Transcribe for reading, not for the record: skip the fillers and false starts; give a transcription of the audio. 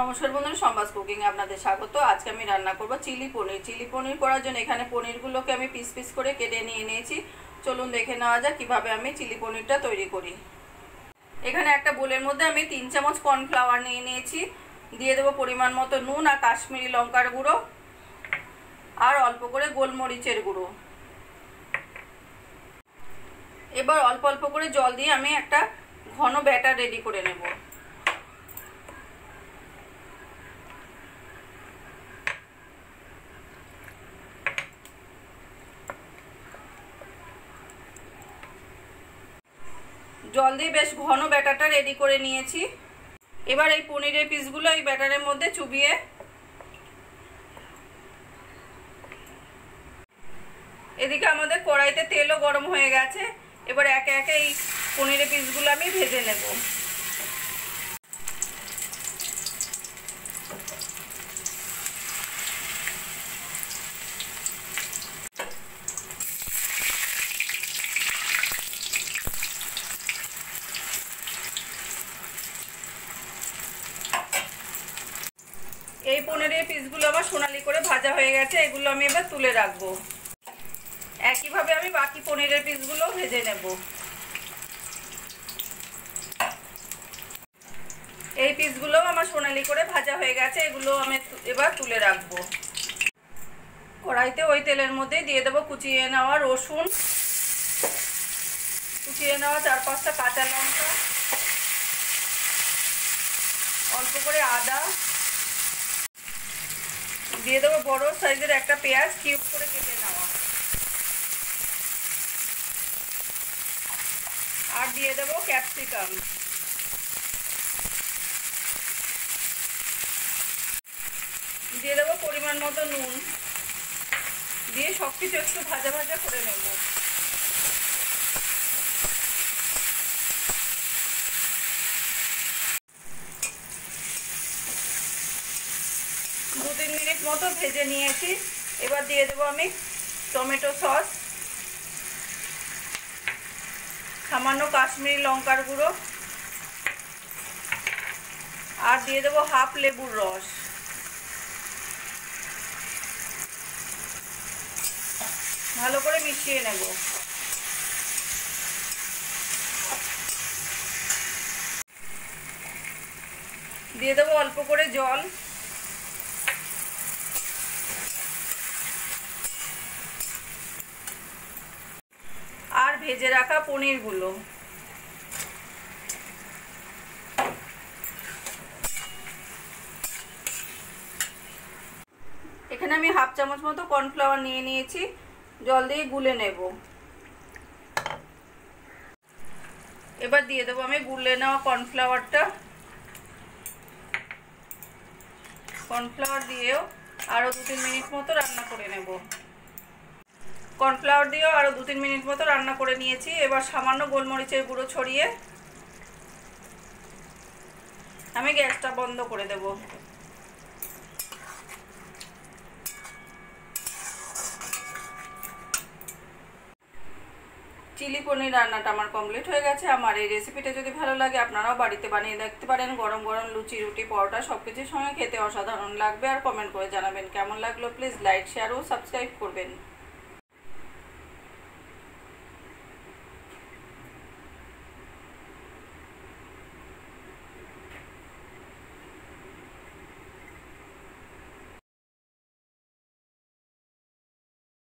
নমস্কার বন্ধুরা, সম্বাস কুকিং এ আপনাদের স্বাগত। আজকে আমি রান্না করব চিলি পনির। চিলি পনির করার জন্য এখানে পনিরগুলোকে আমি পিস পিস করে কেটে নিয়ে নিয়েছি। চলুন দেখে নেওয়া যাক কিভাবে আমি চিলি পনিরটা তৈরি করি। এখানে একটা বোলের মধ্যে আমি 3 চামচ কর্নফ্লাওয়ার নিয়ে নিয়েছি। দিয়ে দেবো পরিমাণ মতো নুন আর কাশ্মীরি লঙ্কার গুঁড়ো আর অল্প করে গোলমরিচের গুঁড়ো। এবার অল্প অল্প করে জল দিয়ে আমি একটা ঘন ব্যাটার রেডি করে নেব। জল দিয়ে বেশ ঘন ব্যাটারটা রেডি করে নিয়েছি। এবার এই পনিরের পিসগুলো এই ব্যাটারের মধ্যে চুবিয়ে এদিকে আমাদের কড়াইতে তেলও গরম হয়ে গেছে। এবার একে একে এই পনিরের পিসগুলো আমি ভেজে নেব। এই পনিরের পিসগুলো আমার সোনালি করে ভাজা হয়ে গেছে। এগুলো আমি এবার তুলে রাখবো। একইভাবে আমি বাকি পনিরের পিসগুলো ভেজে নেব। এই পিসগুলো আমার সোনালি করে ভাজা হয়ে গেছে। এগুলো আমি এবার তুলে রাখবো। কড়াইতে ওই তেলের মধ্যে দিয়ে দেবো কুচিয়ে নেওয়া রসুন, কুচিয়ে নেওয়া 4-5টা কাঁচা লঙ্কা, অল্প করে আদা, দিয়ে দেবো বড় সাইজের একটা পেঁয়াজ কিউব করে কেটে নেওয়া, আর দিয়ে দেবো ক্যাপসিকাম, দিয়ে দেবো পরিমাণ মতো নুন, দিয়ে সবকিছু একটু ভাজা ভাজা করে নেব। দু 3 মিনিট মতো ভেজে নিয়েছি। এবার দিয়ে দেবো আমি টমেটো সস, সামান্য কাশ্মীরি লঙ্কার গুঁড়ো, আর দিয়ে দেবো হাফ লেবুর রস। ভালো করে মিশিয়ে নেব। দিয়ে দেবো অল্প করে জল, আর ভেজে রাখা পনিরগুলো। এখানে আমি হাফ চামচ মতো কর্নফ্লাওয়ার নিয়ে নিয়েছি, জল দিয়ে গুলে নেব। এবার দিয়ে দেবো আমি গুলে নেওয়া কর্নফ্লাওয়ারটা। কর্নফ্লাওয়ার দিয়েও আরও 2-3 মিনিট মতো রান্না করে নেব। কর্নফ্লাওয়ার দিয়েও আরও 2-3 মিনিট মতো রান্না করে নিয়েছি। এবার সামান্য গোলমরিচের গুঁড়ো ছড়িয়ে আমি গ্যাসটা বন্ধ করে দেব। চিলি পনির রান্নাটা আমার কমপ্লিট হয়ে গেছে। আমার এই রেসিপিটা যদি ভালো লাগে আপনারাও বাড়িতে বানিয়ে দেখতে পারেন। গরম গরম লুচি, রুটি, পরোটা সব কিছুর সঙ্গে খেতে অসাধারণ লাগবে। আর কমেন্ট করে জানাবেন কেমন লাগলো। প্লিজ লাইক, শেয়ার ও সাবস্ক্রাইব করবেন।